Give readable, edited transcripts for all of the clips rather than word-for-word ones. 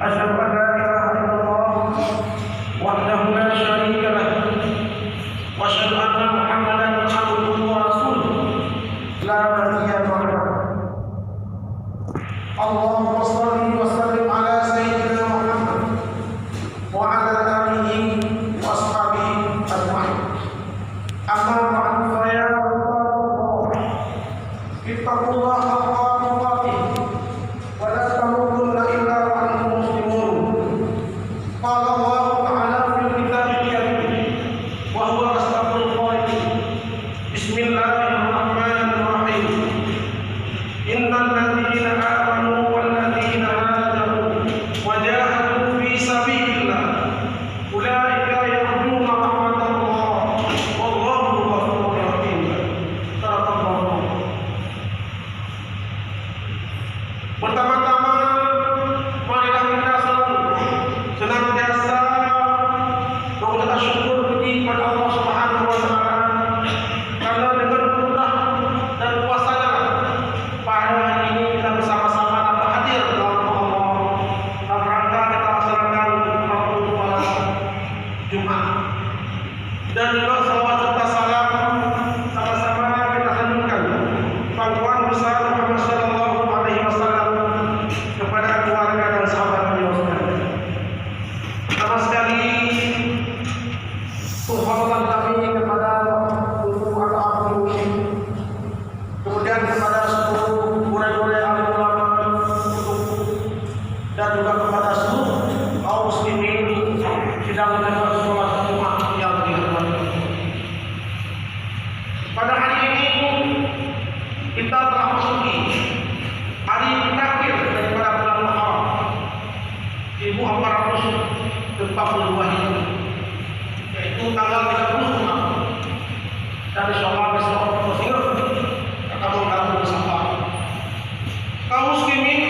أشهد أن لا إله إلا الله وحده لا شريك له وأشهد أن محمدا عبده ورسوله لا نبي بعده. اللهم صل وسلم على سيدنا محمد وعلى آله وأصحابه أجمعين. أما بعد فيا عباد الله اتقوا الله حق تقاته ولا تموتن إلا وأنتم مسلمون. قال الله تعالى في الكتاب الكريم وهو أصدق القائلين: بسم الله الرحمن الرحيم. إن الذين آمنوا والذين هاجروا وجاهدوا في سبيل الله أولئك يرجون رحمة الله والله غفور رحيم. صدق الله. Pertama-tama marilah kita selalu senantiasa mengucapkan syukur puji kepada Allah Subhanahu wa taala karena dengan kudrat dan kuasa-Nya pada hari ini kita bersama-sama dapat hadir dalam Allah dalam rangka kita laksanakan waktu pada Jumat. Dan juga salawat serta salam sama-sama kita sanjungkan pangkuan besar Muhammad sallallahu alaihi wasallam kepada keluarga dan sahabat beliau sekalian. Pertama sekali penghormatan kami kepada guru atau abdi musyrik, kemudian kepada seluruh murid-murid alim ulama dan juga kepada seluruh kaum muslimin sedang menjalankan sholat Jumat yang dihormati. Pada hari ini kita telah masuki hari terakhir daripada bulan Muharram 1442 Hijriah, yaitu tanggal 30 dan insyaallah besok akan menggabung bersama kaum muslimin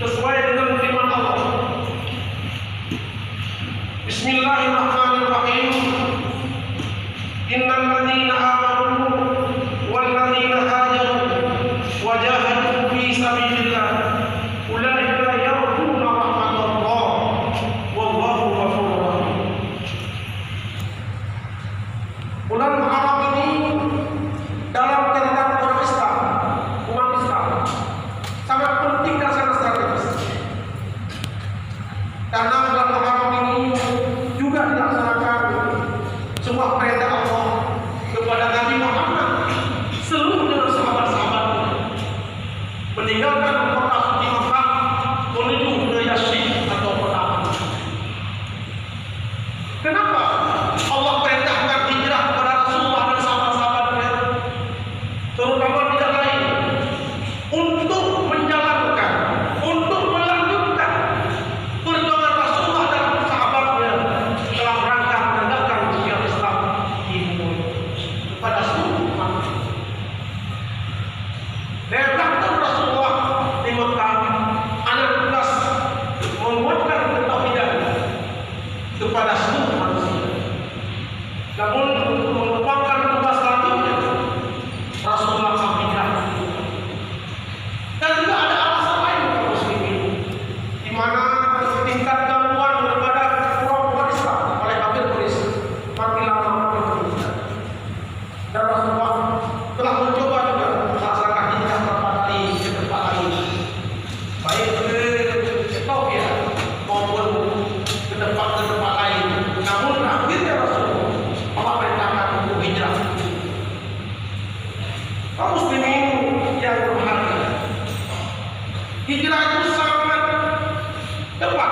sesuai dengan firman Allah. Bismillahirrahmanirrahim. Innal ladzina amanu wal ladzina hajaru wa jahadu fi sabilillah ulaika yarjuna rahmatallah wallahu ghafurur rahim. Bulan Muharram ini dalam catatan umat Islam sangat penting dan sangat strategis. Karena bulan Muharram ini juga dilaksanakan sebuah perintah Allah kepada Nabi Muhammad seluruh dengan sahabat-sahabatnya meninggalkan kota suci Makkah menuju ke Yatsrib atau kota Madinah. Kenapa Allah perintahkan hijrah kepada Rasulullah dan sahabat-sahabatnya, terutama tidak lain untuk menjalankan, untuk melanjutkan perjuangan Rasulullah dan sahabatnya dalam rangka menegakkan syiar Islam di bumi kepada seluruh umat. Datang Rasulullah di Mekah ada tugas menguatkan ketauhidan kepada seluruh manusia. Namun untuk mengembangkan tugas selanjutnya Rasulullah hijrah. Dan juga ada alasan lain kaum muslimin di mana tingkat gangguan daripada orang Islam oleh kafir Quraisy makin lama makin meningkat. Dan Rasulullah telah mencoba juga melaksanakan hijrah beberapa kali ke tempat lain, baik ke Ethiopia maupun ke tempat lain. Namun akhirnya Rasulullah Allah perintahkan untuk hijrah. Kaum muslimin yang berbahagia, hijrah itu sangat tepat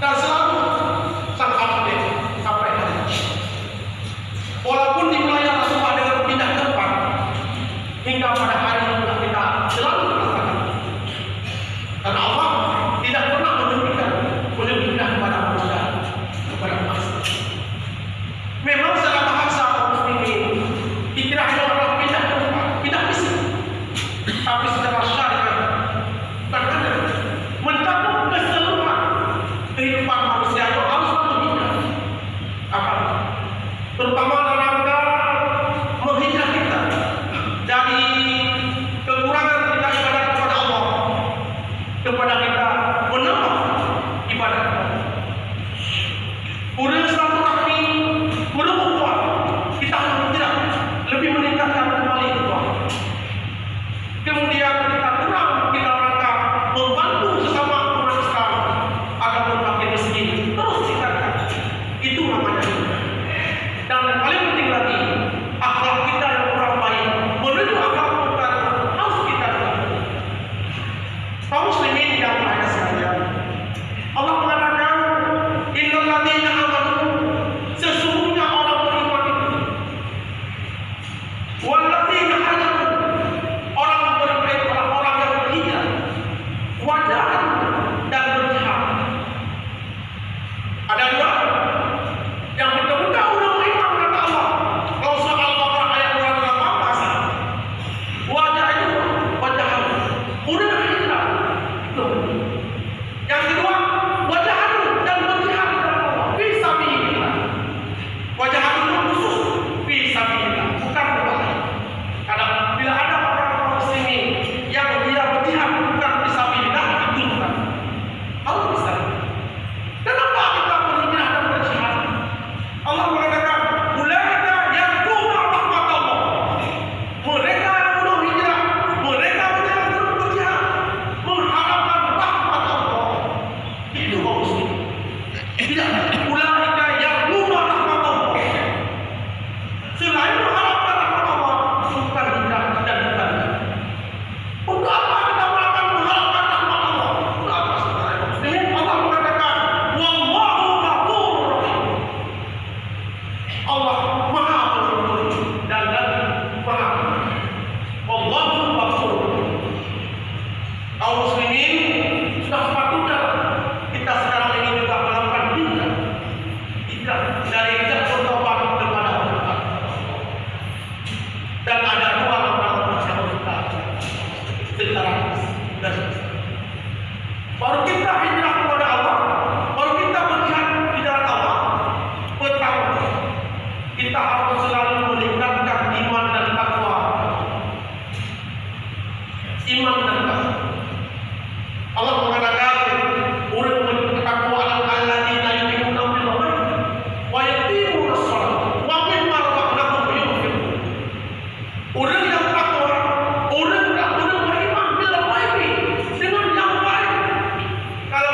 dan selalu sangat update sampai hari ini. Walaupun dimulai Rasulullah dengan pindah tempat hingga pada hari ini kita selalu merasakan. Dan Allah tidak pernah menunjukkan kepada manusia kepada manusia. Memang secara bahasa kaum muslimin hijrah itu adalah pindah tempat, pindah fisik. Tapi secara syariat bukan ada dan seterusnya. Baru kita hijrah kepada Allah, baru kita berjihad di jalan Allah. Pertama, kita harus selalu meningkatkan iman dan takwa. Iman dan takwa. Allah mengatakan, "Urang bertakwa alladzina yu'minuna bil ghaib wa yuqimuna shalah wa mimma razaqnahum yunfiqun." Orang yang takwa, orang beriman bil ghaib, dengan yang baik. Kalau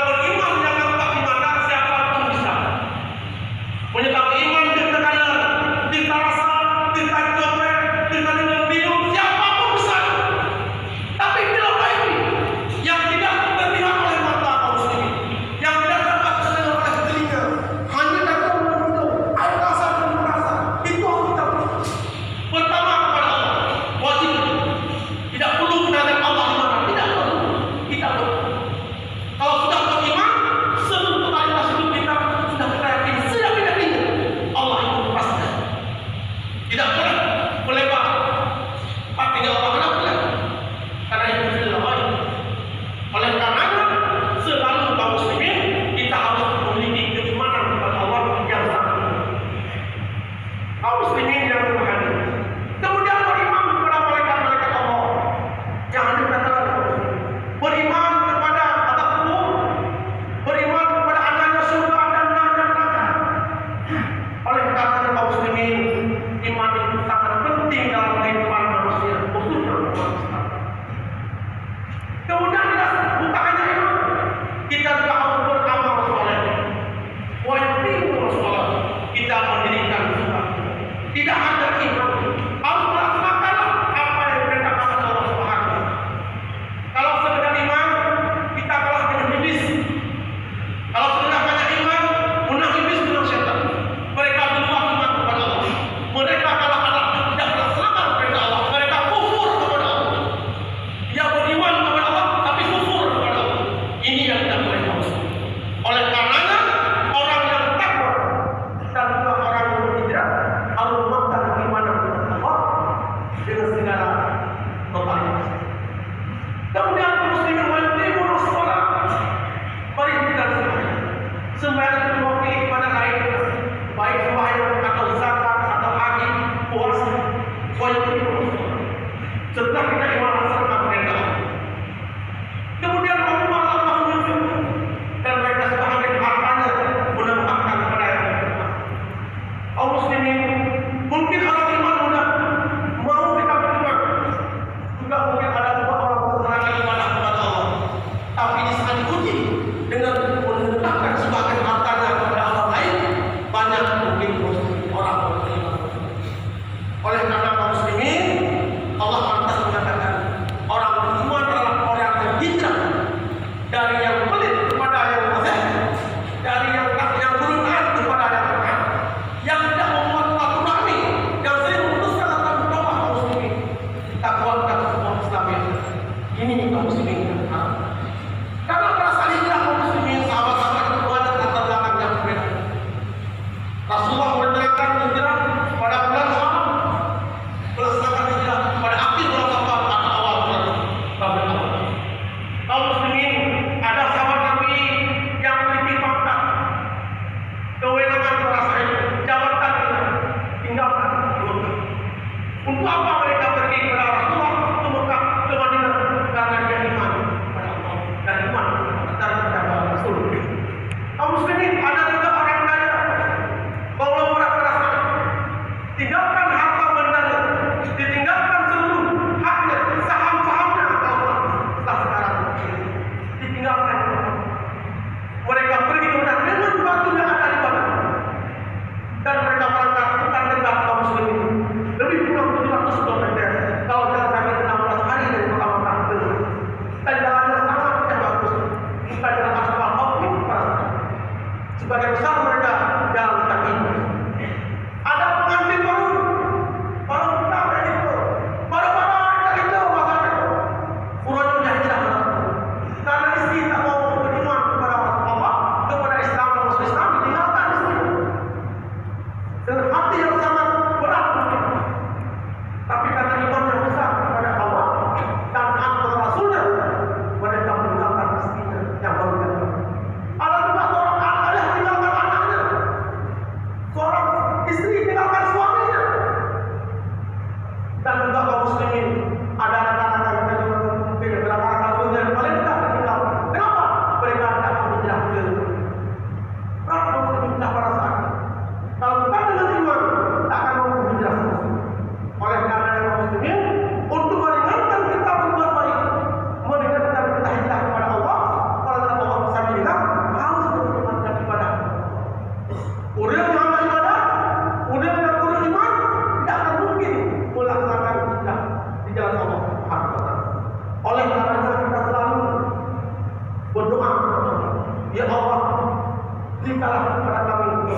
Berikanlah kepada kami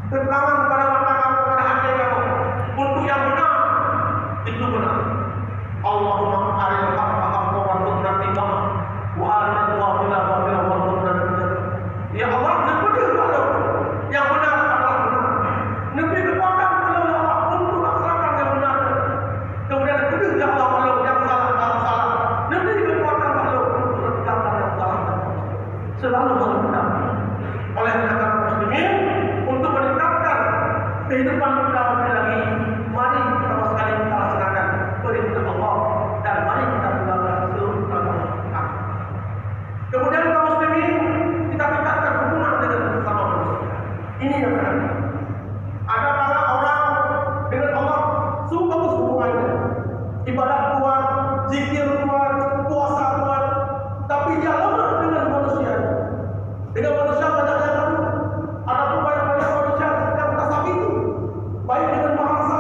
keterangan kepada mata kamu, kepada hati kamu, untuk yang benar itu benar. Allahumma arina haqqa haqqa warzuqna ittiba'ah wa arina al-batila batila warzuqna ijtinabah. Ya Allah, benar kalau yang benar adalah benar. Nabi kekuatan kalau ya Allah untuk laksanakan yang benar. Kemudian benar ya Allah kalau yang salah adalah salah. Nabi kekuatan kalau untuk meninggalkan yang salah. Selalu harus benar. Oleh karena muslimin untuk meningkatkan kehidupan kita lebih lagi, mari pertama sekali kita laksanakan perintah Allah dan mari kita tinggalkan seluruh perintah Allah. Kemudian kaum muslimin kita tingkatkan hubungan dengan sesama manusia. Ini yang terakhir. Ada para orang dengan Allah sungguh bagus hubungannya, ibadah kuat, zikir kuat, puasa kuat, tapi dia lemah dengan manusia. Dengan manusia banyak yang lalu. Adapun banyak-banyak manusia yang tersakiti, baik dengan bahasa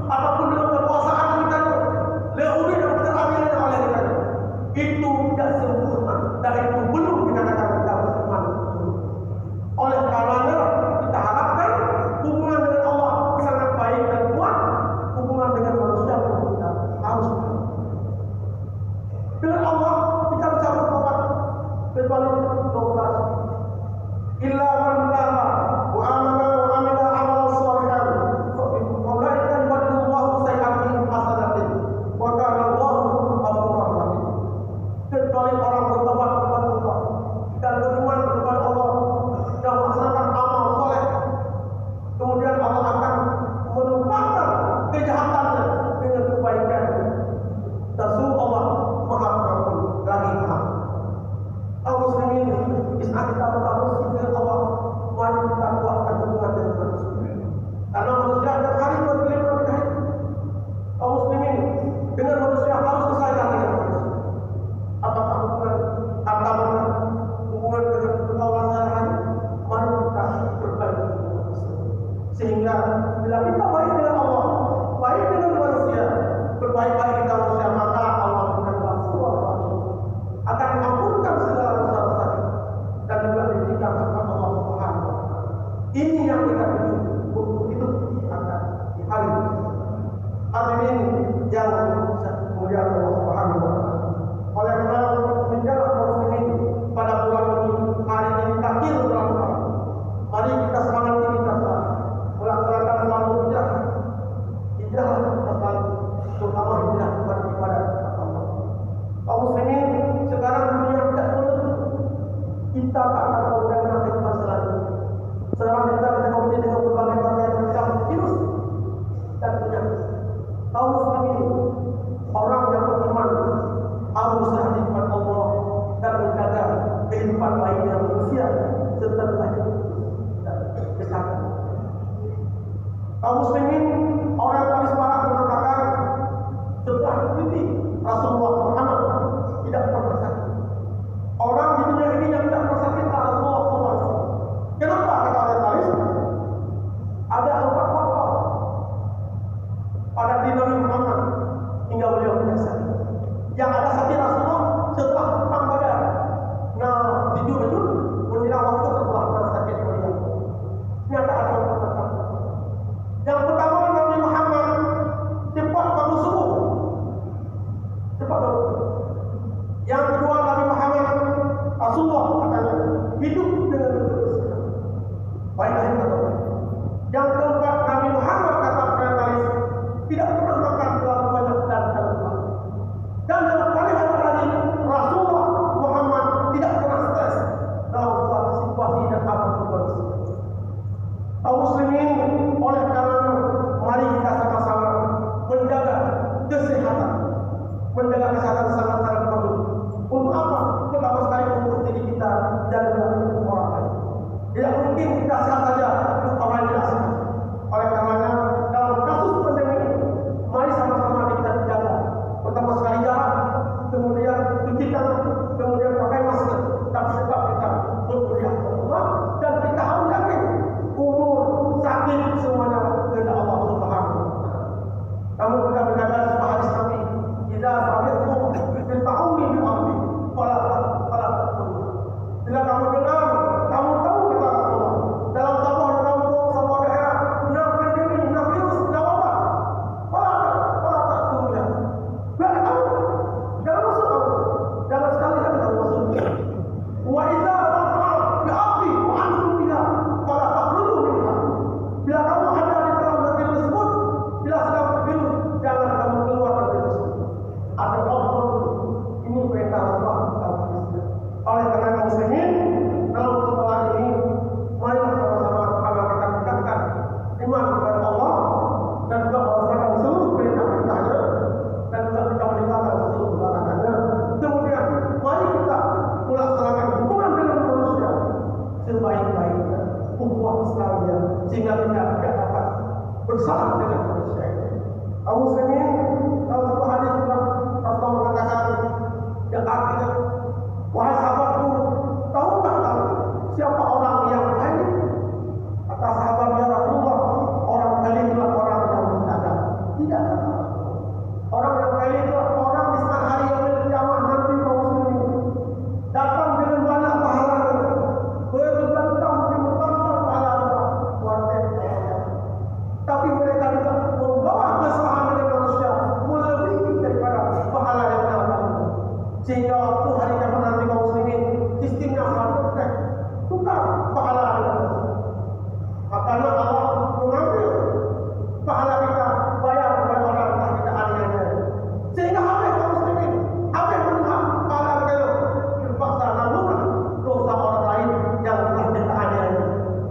ataupun dengan kekuasaan kita, leuri dan keterampilan oleh kita. Itu tidak sempurna dan itu belum dikatakan kita beriman. Oleh karenanya kita harapkan hubungan dengan Allah sangat baik dan kuat. Hubungan dengan manusia pun kita harus. Dengan Allah kita bisa bertobat kecuali dosa. Illa man taba wa amana wa amila amalan shalihan fa ulaika yubadilullahu sayyi'atihim hasanatin wa kana Allahu ghafurur rahim. Kecuali orang bertobat kepada Allah dan beriman kepada Allah dan melaksanakan amal soleh, kemudian Allah akan menumpahkan kejahatannya dengan kebaikan. Dan sungguh Allah Maha Pengampun lagi Maha. Kaum muslimin, di saat kita bertaruh dengan Allah, mari kita kuatkan hubungan dengan manusia. Karena manusia setiap hari berkelima kita hidup. Kaum muslimin, dengan manusia harus selesaikan dengan manusia. Apakah hubungan harta benda, hubungan dengan pergaulan sehari-hari, mari kita perbaiki dengan manusia. Sehingga bila kita baik dengan Allah, baik dengan manusia, berbaik-baik kita manusia, maka Allah akan Ghafurur Rahim, akan mengampunkan segala dosa-dosa kita dan juga diberikan rahmat Allah Subhanahu wa taala. Ini yang kita tuju untuk hidup di hari ini. Hadirin yang kemudian Allah Subhanahu wa taala. Oleh karena menjaga muslimin pada bulan ini, hari ini akhir bulan Ramadan. Mari kita semangati kita melaksanakan selalu hijrah. Hijrah selalu, terutama hijrah kepada ibadah Allah. Kaum muslimin, sekarang dunia tidak menutup. Kita tak akan tahu bagaimana kehidupan selanjutnya. Sekarang kita berkompetisi dengan berbagai macam virus dan penyakit. Kaum muslimin, orang yang beriman harus berhati kepada Allah dan menjaga kehidupan baiknya manusia serta kehidupan dan kesehatan. Kaum muslimin, orang yang paling semangat mengatakan setelah mengikuti Rasulullah Muhammad tidak pernah sakit. Orang di dunia ini yang tidak pernah sakit adalah Rasulullah SAW. Kenapa kata orang lain? Ada 4 faktor pada diri Nabi Muhammad hingga beliau meninggal. Yang ada sakit Rasulullah setelah perang Badar. Nah, di Jurjul menjelang waktu setelah perang sakit beliau. Ternyata ada 4 faktor. Yang pertama, Nabi Muhammad bersalah dengan manusia ini. Kaum muslimin, dalam satu hadis Rasulullah mengatakan yang artinya, wahai sahabatku, tahukah kamu siapa orang yang kaya? Kata sahabat, ya Rasulullah, orang kaya itulah orang yang berdagang. Tidak. Orang yang kaya itulah orang di saat hari yang kiamat nanti, kaum muslimin, datang dengan banyak pahalanya, berbantah bertambah pahalanya, tapi mereka juga membawa kesalahan dengan manusia melebihi daripada pahala yang dapat. Sehingga waktu hari kiamat nanti, kaum muslimin, sistemnya akan tukar pahala dengan manusia. Makanya Allah mengambil pahala kita, bayar kepada orang yang telah kita aniaya. Sehingga apa yang kaum muslimin, apa yang mendengar pahala kita terpaksa nanggung dosa orang lain yang telah kita aniaya.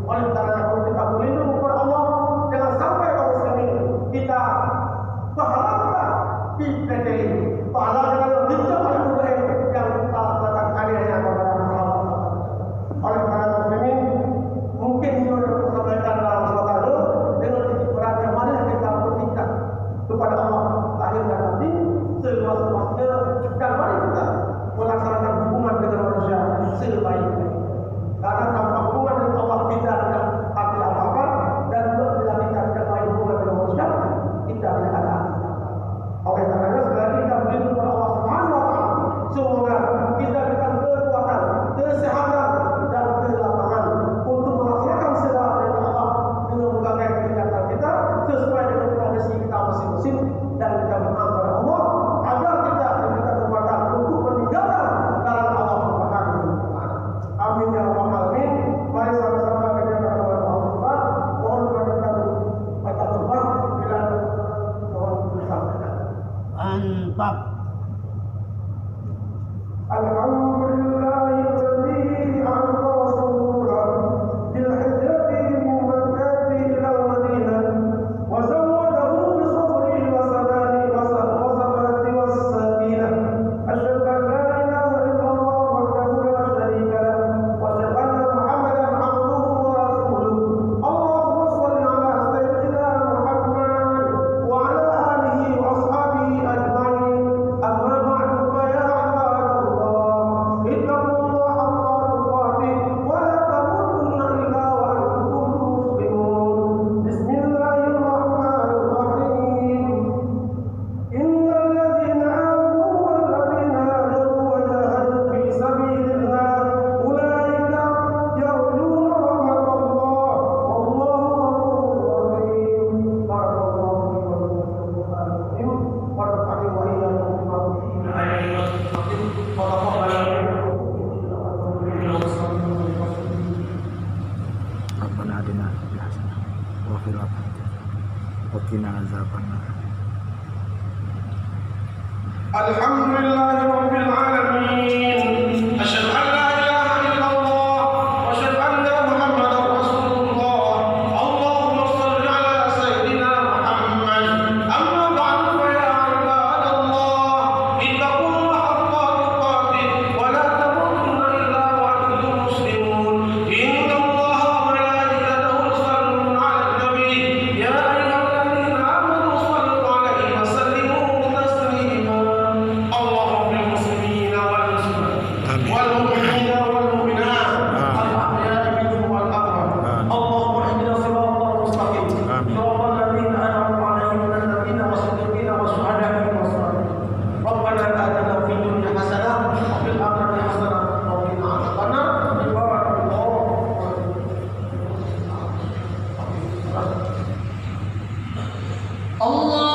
Oleh karena kalau kita berlindung kepada Allah, jangan sampai kaum muslimin kita pahala kita dipedeli, pahala kita dicap oleh budaya yang telah melakukan aniaya kepada sahabat. Oleh karena kaum muslimin, mungkin kita sampaikan dalam suatu hal dengan titik berat yang mana kita berikat kepada Allah lahir dan batin seluas-luasnya, dan mari kita melaksanakan hubungan dengan manusia sebaik-baiknya. Karena tanpa hubungan dengan Allah kita tidak arti apa-apa, dan bila kita tidak baik hubungan dengan manusia, kita tidak ada arti apa-apa. Oleh karenanya sekali lagi kita berlindung kepada Allah Subhanahu wa Ta'ala. Semoga kita diberikan kekuatan, kesehatan dan kelapangan untuk melaksanakan segala perintah Allah dengan berbagai kegiatan kita sesuai dengan profesi kita masing-masing, dan kita berdoa kepada Allah agar kita diberikan kekuatan untuk meninggalkan larangan Allah Subhanahu wa Ta'ala. Amin ya rabbal alamin. Mari sama-sama kita berdoa kepada Allah Subhanahu wa Ta'ala. Mohon kepada kita berdoa bila mohon bersama. Mantap. Alhamdulillahilladzi anqa rasulahu bil hijrati min Makkah ila Madinah wa zawwadahu bi sabri wa sabani wa sabati was sakinah. Asyhadu an la ilaha illallah wahdahu la syarika lahu wa asyhadu anna Muhammadan abduhu wa rasuluhu. Allahumma shalli ala sayyidina Muhammad wa ala alihi wa ashabihi ajma'in. Amma ba'du, fa ya ibadallah, ittaqullaha haqqa tuqatih wa la tamutunna illa wa antum muslimun. Bismillahirrahmanirrahim. Innal ladzina amanu wal ladzina hajaru wa jahadu fi sabilillah ulaika yarjuna rahmatallah wallahu ghafurur rahim. Barakallahu fi wa lakum wa nafa'ani wa iyyakum bima fihi min ayatin wa hikmatin wa taqabbal Rabbana atina fil hasanah wa fil akhirati wa qina azabannar. Alhamdulillahi rabbil alamin. Asyhadu an la ilaha illallah wa asyhadu anna Muhammadar rasulullah. Allahumma shalli ala sayyidina Muhammad. Amma ba'du, fa ya ibadallah, ittaqullaha haqqa tuqatih wa la tamutunna illa wa antum muslimun. Innallaha wa malaikatahu yusalluna 'alan nabi ya ayyuhalladzina amanu shallu 'alaihi wa sallimu taslima. Allahumma bil muslimina wal muslimat wal mu'minina wal mu'minat al ahya'i minhum wal amwat. Allahumma ihdina siratal mustaqim siratal ladzina an'amta 'alaihim minan nabiyyin was-siddiqin wasyuhada'i was-shalihin. Rabbana atina fid dunya hasanah wa fil akhirati hasanah wa qina adzabannar. Allah